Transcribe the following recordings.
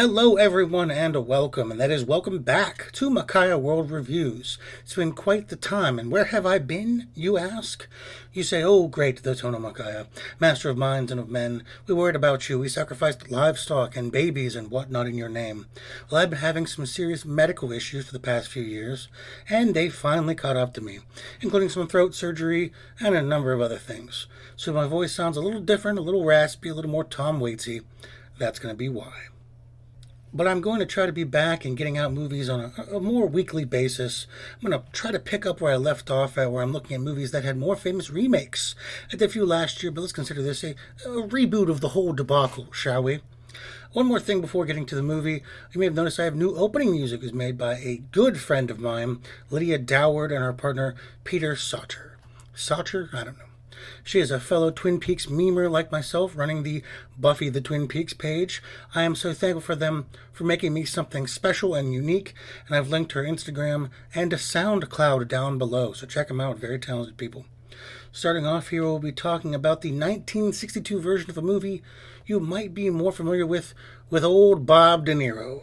Hello everyone and welcome, and that is welcome back to Makai-World Reviews. It's been quite the time, and where have I been, you ask? You say, oh great, the Tono Makai, master of minds and of men, we worried about you, we sacrificed livestock and babies and whatnot in your name. Well, I've been having some serious medical issues for the past few years, and they finally caught up to me, including some throat surgery and a number of other things. So my voice sounds a little different, a little raspy, a little more Tom Waitsy. That's going to be why. But I'm going to try to be back and getting out movies on a more weekly basis. I'm going to try to pick up where I left off at, where I'm looking at movies that had more famous remakes. I did a few last year, but let's consider this a reboot of the whole debacle, shall we? One more thing before getting to the movie. You may have noticed I have new opening music is made by a good friend of mine, Lydia Doward, and her partner, Peter Sauter. Sauter? I don't know. She is a fellow Twin Peaks memer like myself, running the BuffyTheTwinPeaks page. I am so thankful for them for making me something special and unique, and I've linked her Instagram and a SoundCloud down below, so check them out. Very talented people. Starting off here, we'll be talking about the 1962 version of a movie you might be more familiar with old Bob De Niro.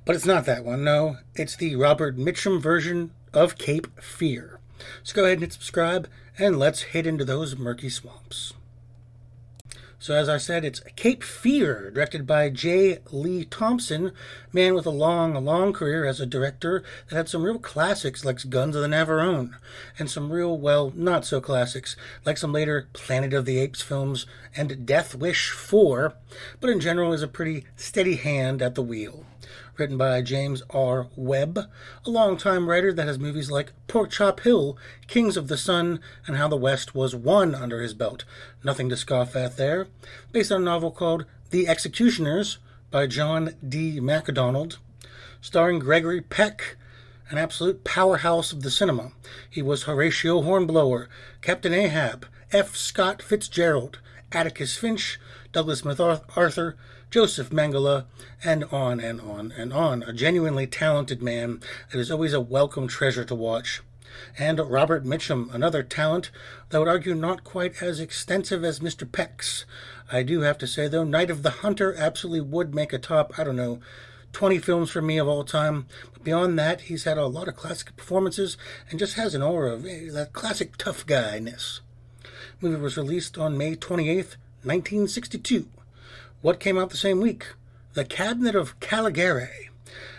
But it's not that one, no. It's the Robert Mitchum version of Cape Fear. So go ahead and hit subscribe, and let's head into those murky swamps. So as I said, it's Cape Fear, directed by J. Lee Thompson, man with a long career as a director that had some real classics like Guns of the Navarone, and some real, well, not so classics like some later Planet of the Apes films and Death Wish 4, but in general is a pretty steady hand at the wheel. Written by James R. Webb, a longtime writer that has movies like Pork Chop Hill, Kings of the Sun, and How the West Was Won under his belt. Nothing to scoff at there. Based on a novel called The Executioners by John D. MacDonald. Starring Gregory Peck, an absolute powerhouse of the cinema. He was Horatio Hornblower, Captain Ahab, F. Scott Fitzgerald, Atticus Finch, Douglas MacArthur, Joseph Mengele, and on and on and on. A genuinely talented man that is always a welcome treasure to watch. And Robert Mitchum, another talent that I would argue not quite as extensive as Mr. Peck's. I do have to say, though, Night of the Hunter absolutely would make a top, 20 films for me of all time. But beyond that, he's had a lot of classic performances and just has an aura of that classic tough guy-ness. The movie was released on May 28th, 1962. What came out the same week? The Cabinet of Caligari,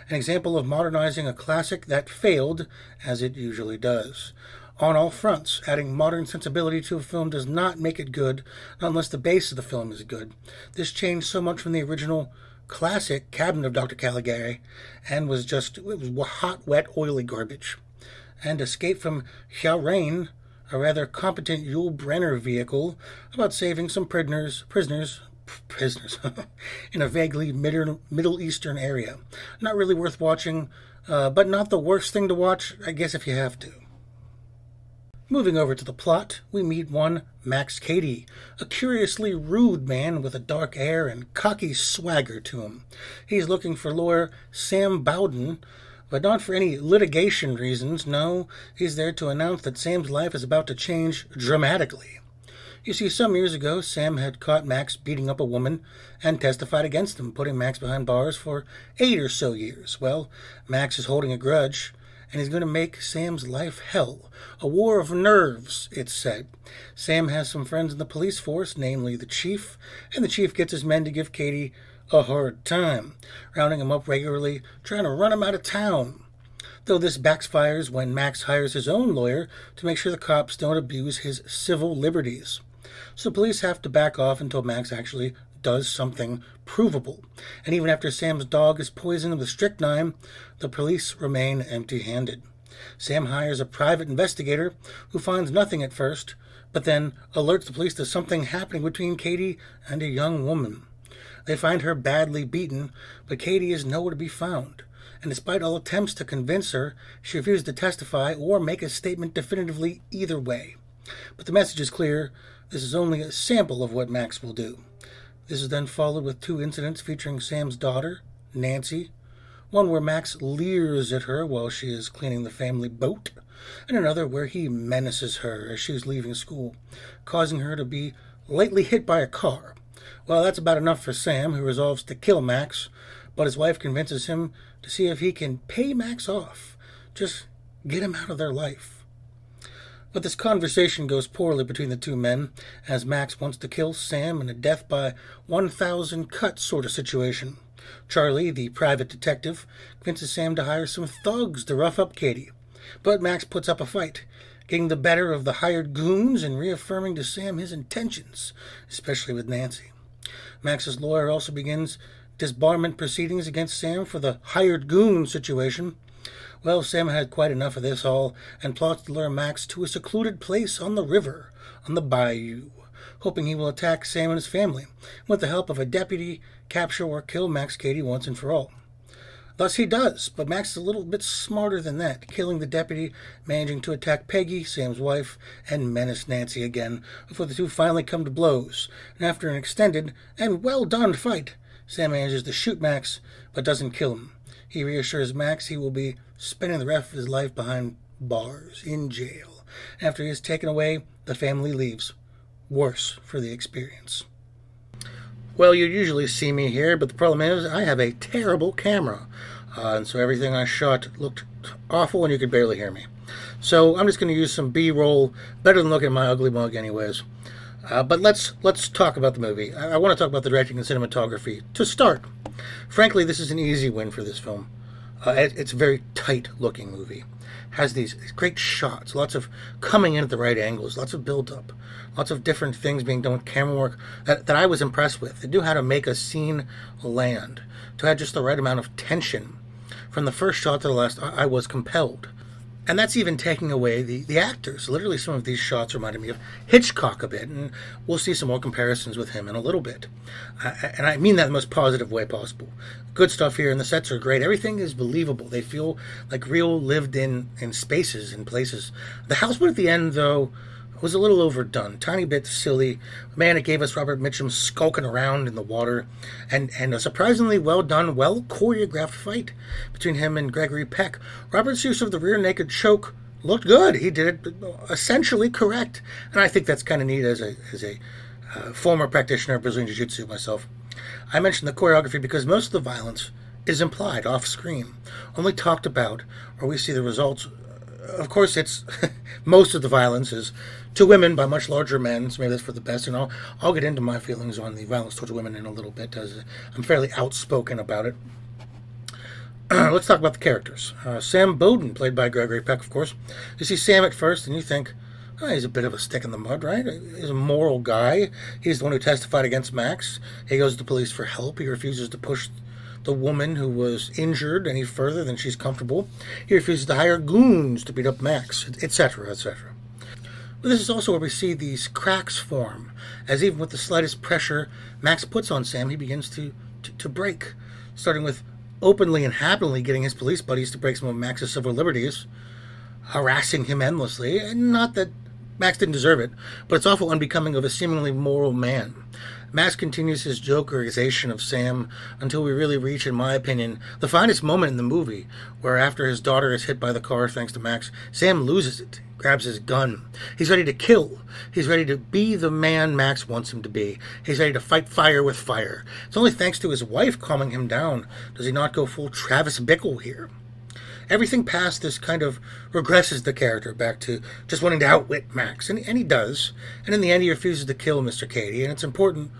an example of modernizing a classic that failed, as it usually does. On all fronts, adding modern sensibility to a film does not make it good, not unless the base of the film is good. This changed so much from the original classic Cabinet of Dr. Caligari, and was hot, wet, oily garbage. And Escape from Hyaurain, a rather competent Yul Brynner vehicle about saving some prisoners in a vaguely Middle Eastern area. Not really worth watching, but not the worst thing to watch, I guess, if you have to. Moving over to the plot, we meet one Max Cady, a curiously rude man with a dark air and cocky swagger to him. He's looking for lawyer Sam Bowden, but not for any litigation reasons. No, he's there to announce that Sam's life is about to change dramatically. You see, some years ago, Sam had caught Max beating up a woman and testified against him, putting Max behind bars for 8 or so years. Well, Max is holding a grudge, and he's going to make Sam's life hell. A war of nerves, it's said. Sam has some friends in the police force, namely the chief, and the chief gets his men to give Cady a hard time, rounding him up regularly, trying to run him out of town. Though this backfires when Max hires his own lawyer to make sure the cops don't abuse his civil liberties. So the police have to back off until Max actually does something provable. And even after Sam's dog is poisoned with strychnine, the police remain empty-handed. Sam hires a private investigator who finds nothing at first, but then alerts the police to something happening between Cady and a young woman. They find her badly beaten, but Cady is nowhere to be found. And despite all attempts to convince her, she refuses to testify or make a statement definitively either way. But the message is clear. This is only a sample of what Max will do. This is then followed with 2 incidents featuring Sam's daughter, Nancy, one where Max leers at her while she is cleaning the family boat, and another where he menaces her as she is leaving school, causing her to be lightly hit by a car. Well, that's about enough for Sam, who resolves to kill Max, but his wife convinces him to see if he can pay Max off. Just get him out of their life. But this conversation goes poorly between the two men, as Max wants to kill Sam in a death by 1,000 cuts sort of situation. Charlie, the private detective, convinces Sam to hire some thugs to rough up Katie. But Max puts up a fight, getting the better of the hired goons and reaffirming to Sam his intentions, especially with Nancy. Max's lawyer also begins disbarment proceedings against Sam for the hired goon situation. Well, Sam had quite enough of this all and plots to lure Max to a secluded place on the river, on the bayou, hoping he will attack Sam and his family, with the help of a deputy, capture or kill Max Katie once and for all. Thus he does, but Max is a little bit smarter than that, killing the deputy, managing to attack Peggy, Sam's wife, and menace Nancy again, before the two finally come to blows. And after an extended and well-done fight, Sam manages to shoot Max, but doesn't kill him. He reassures Max he will be spending the rest of his life behind bars, in jail. After he is taken away, the family leaves. Worse for the experience. Well, you usually see me here, but the problem is I have a terrible camera. And so everything I shot looked awful and you could barely hear me. So I'm just going to use some B-roll, better than looking at my ugly mug anyways. But let's talk about the movie. I want to talk about the directing and cinematography. To start, frankly, this is an easy win for this film. It's a very tight-looking movie. Has these great shots, lots of coming in at the right angles, lots of build-up, lots of different things being done with camera work that I was impressed with. They knew how to make a scene land, to have just the right amount of tension. From the first shot to the last, I was compelled. And that's even taking away the actors. Literally, some of these shots reminded me of Hitchcock a bit, and we'll see some more comparisons with him in a little bit. And I mean that in the most positive way possible. Good stuff here, and the sets are great. Everything is believable. They feel like real, lived-in spaces and places. The houseboat at the end, though, was a little overdone, tiny bit silly. Man, it gave us Robert Mitchum skulking around in the water, and a surprisingly well-done, well-choreographed fight between him and Gregory Peck. Robert's use of the rear naked choke looked good. He did it essentially correct, and I think that's kind of neat as a former practitioner of Brazilian Jiu-Jitsu myself. I mentioned the choreography because most of the violence is implied off-screen, only talked about, or we see the results. Of course, it's most of the violence is to women by much larger men, so maybe that's for the best, and I'll get into my feelings on the violence towards women in a little bit, as I'm fairly outspoken about it. Let's talk about the characters. Sam Bowden, played by Gregory Peck, of course. You see Sam at first, and you think, oh, he's a bit of a stick in the mud, right? He's a moral guy. He's the one who testified against Max. He goes to the police for help. He refuses to push the woman who was injured any further than she's comfortable. He refuses to hire goons to beat up Max, etc., etc. But this is also where we see these cracks form, as even with the slightest pressure Max puts on Sam, he begins to break, starting with openly and happily getting his police buddies to break some of Max's civil liberties, harassing him endlessly, and not that Max didn't deserve it, but it's awful unbecoming of a seemingly moral man. Max continues his jokerization of Sam until we really reach, in my opinion, the finest moment in the movie, where after his daughter is hit by the car thanks to Max, Sam loses it, grabs his gun. He's ready to kill. He's ready to be the man Max wants him to be. He's ready to fight fire with fire. It's only thanks to his wife calming him down does he not go full Travis Bickle here. Everything past this kind of regresses the character back to just wanting to outwit Max, and he does. And in the end, he refuses to kill Mr. Katie, and it's important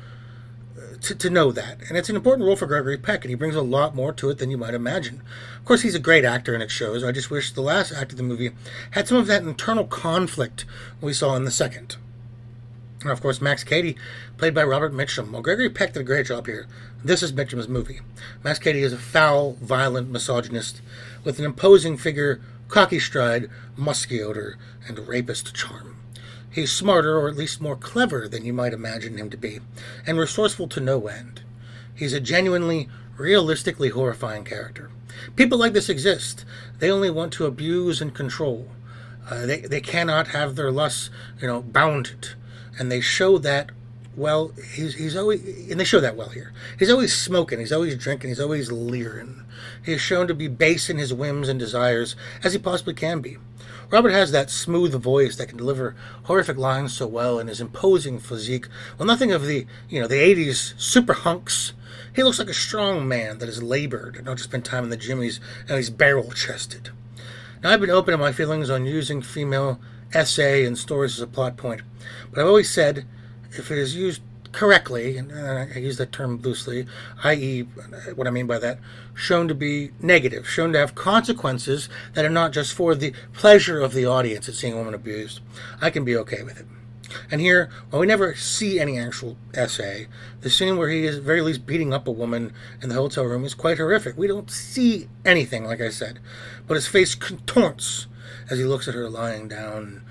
to know that. And it's an important role for Gregory Peck, and he brings a lot more to it than you might imagine. Of course, he's a great actor, and it shows. I just wish the last act of the movie had some of that internal conflict we saw in the second. And of course, Max Cady, played by Robert Mitchum. Well, Gregory Peck did a great job here. This is Mitchum's movie. Max Cady is a foul, violent misogynist with an imposing figure, cocky stride, musky odor, and rapist charm. He's smarter, or at least more clever than you might imagine him to be, and resourceful to no end. He's a genuinely, realistically horrifying character. People like this exist. They only want to abuse and control. They cannot have their lusts, bounded. And they show that well, he's always, and they show that well here. He's always smoking, he's always drinking, he's always leering. He is shown to be base in his whims and desires, as he possibly can be. Robert has that smooth voice that can deliver horrific lines so well, and his imposing physique. Well, nothing of the 80s super hunks. He looks like a strong man that has labored and not just spent time in the gym, he's barrel-chested. Now, I've been open to my feelings on using female essay and stories as a plot point, but I've always said, if it is used correctly, and I use that term loosely, i.e., what I mean by that, shown to be negative, shown to have consequences that are not just for the pleasure of the audience at seeing a woman abused, I can be okay with it. And here, while we never see any actual essay, the scene where he is at the very least beating up a woman in the hotel room is quite horrific. We don't see anything, like I said, but his face contorts as he looks at her lying down,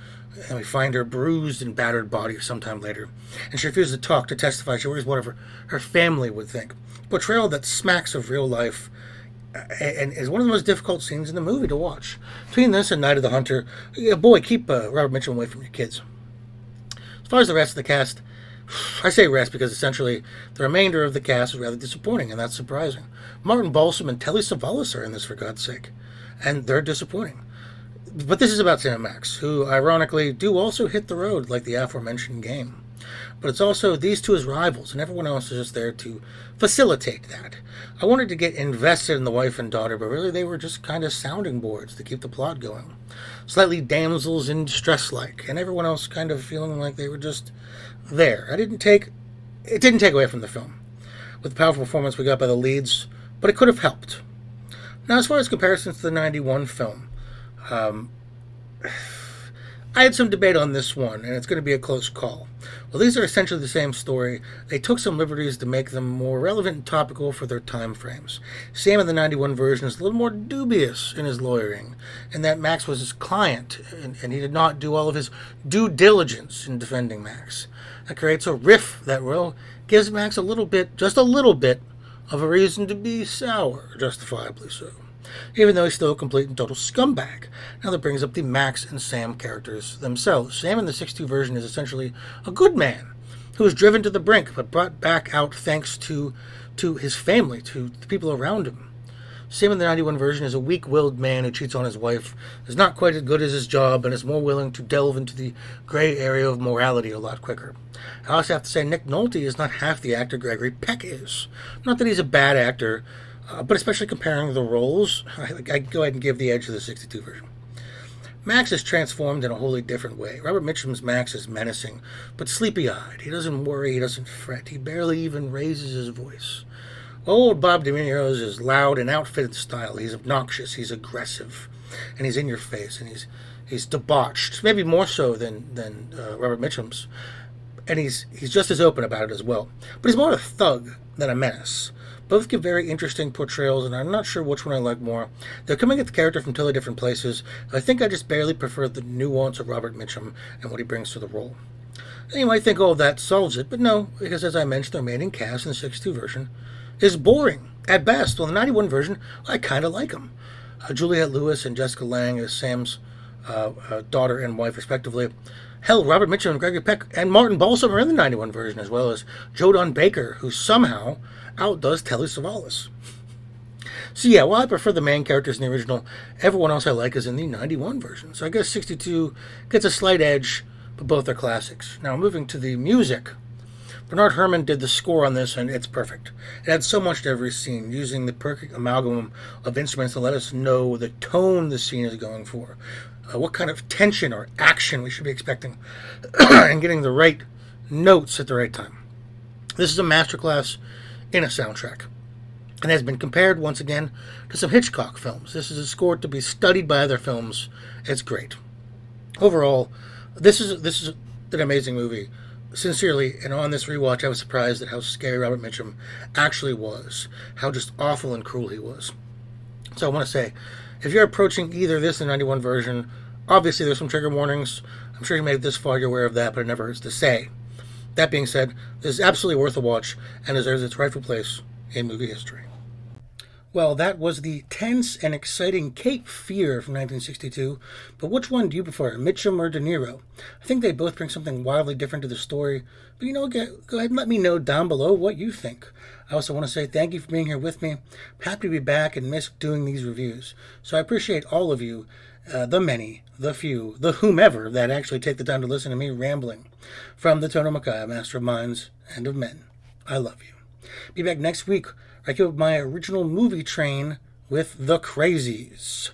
and we find her bruised and battered body sometime later. And she refuses to talk, to testify. She worries whatever her family would think. Portrayal that smacks of real life, and is one of the most difficult scenes in the movie to watch. Between this and Night of the Hunter, boy, keep Robert Mitchum away from your kids. As far as the rest of the cast, I say rest because essentially the remainder of the cast is rather disappointing, and that's surprising. Martin Balsam and Telly Savalas are in this, for God's sake, and they're disappointing. But this is about Cinemax, who ironically do also hit the road like the aforementioned game. But it's also these two as rivals, and everyone else is just there to facilitate that. I wanted to get invested in the wife and daughter, but really they were just kind of sounding boards to keep the plot going. Slightly damsels in distress-like, and everyone else kind of feeling like they were just there. It didn't take away from the film, with the powerful performance we got by the leads, but it could have helped. Now, as far as comparisons to the 91 film, I had some debate on this one, and it's going to be a close call. Well, these are essentially the same story. They took some liberties to make them more relevant and topical for their time frames. Sam in the 91 version is a little more dubious in his lawyering, and that Max was his client, and he did not do all of his due diligence in defending Max. That creates a rift that gives Max a little bit, just a little bit, of a reason to be sour, justifiably so. Even though he's still a complete and total scumbag. Now that brings up the Max and Sam characters themselves. Sam in the 62 version is essentially a good man who was driven to the brink but brought back out thanks to his family, to the people around him. Sam in the 91 version is a weak-willed man who cheats on his wife, is not quite as good as his job, and is more willing to delve into the gray area of morality a lot quicker. I also have to say Nick Nolte is not half the actor Gregory Peck is. Not that he's a bad actor, but especially comparing the roles, I go ahead and give the edge to the 62 version. Max is transformed in a wholly different way. Robert Mitchum's Max is menacing, but sleepy-eyed. He doesn't worry, he doesn't fret. He barely even raises his voice. Old Bob De Niro's is loud and outfitted style. He's obnoxious, he's aggressive, and he's in your face, and he's debauched, maybe more so than Robert Mitchum's. And he's just as open about it as well. But he's more a thug than a menace. Both give very interesting portrayals, and I'm not sure which one I like more. They're coming at the character from totally different places. I think I just barely prefer the nuance of Robert Mitchum and what he brings to the role. And you might think, oh, that solves it, but no, because as I mentioned, the remaining cast in the 62 version is boring, at best. Well, the 91 version, I kind of like them. Juliette Lewis and Jessica Lange as Sam's daughter and wife, respectively. Hell, Robert Mitchum and Gregory Peck and Martin Balsam are in the 91 version, as well as Joe Don Baker, who somehow outdoes Telly Savalas. So yeah, while I prefer the main characters in the original, everyone else I like is in the 91 version. So I guess 62 gets a slight edge, but both are classics. Now moving to the music. Bernard Herrmann did the score on this, and it's perfect. It adds so much to every scene, using the perfect amalgam of instruments to let us know the tone the scene is going for, what kind of tension or action we should be expecting, and getting the right notes at the right time. This is a masterclass in a soundtrack, and has been compared once again to some Hitchcock films. This is a score to be studied by other films. It's great. Overall, this is an amazing movie. Sincerely, and on this rewatch, I was surprised at how scary Robert Mitchum actually was, how just awful and cruel he was. So I want to say, if you're approaching either this or the 91 version, obviously there's some trigger warnings. I'm sure you made it this far, you're aware of that, but it never hurts to say. That being said, this is absolutely worth a watch and deserves its rightful place in movie history. Well, that was the tense and exciting Cape Fear from 1962, but which one do you prefer, Mitchum or De Niro? I think they both bring something wildly different to the story, but go ahead and let me know down below what you think. I also want to say thank you for being here with me. I'm happy to be back and Misc doing these reviews, so I appreciate all of you, the many, the few, the whomever that actually take the time to listen to me rambling. From the Tono Makai, Master of Minds and of Men, I love you. Be back next week. I keep up my original movie train with The Crazies.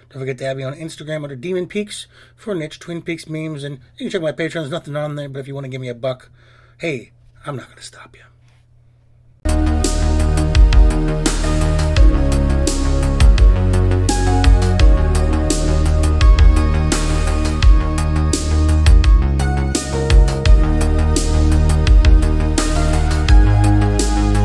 Don't forget to add me on Instagram under DemonPeaks for niche Twin Peaks memes, and you can check my Patreon. There's nothing on there, but if you want to give me a buck, hey, I'm not going to stop you.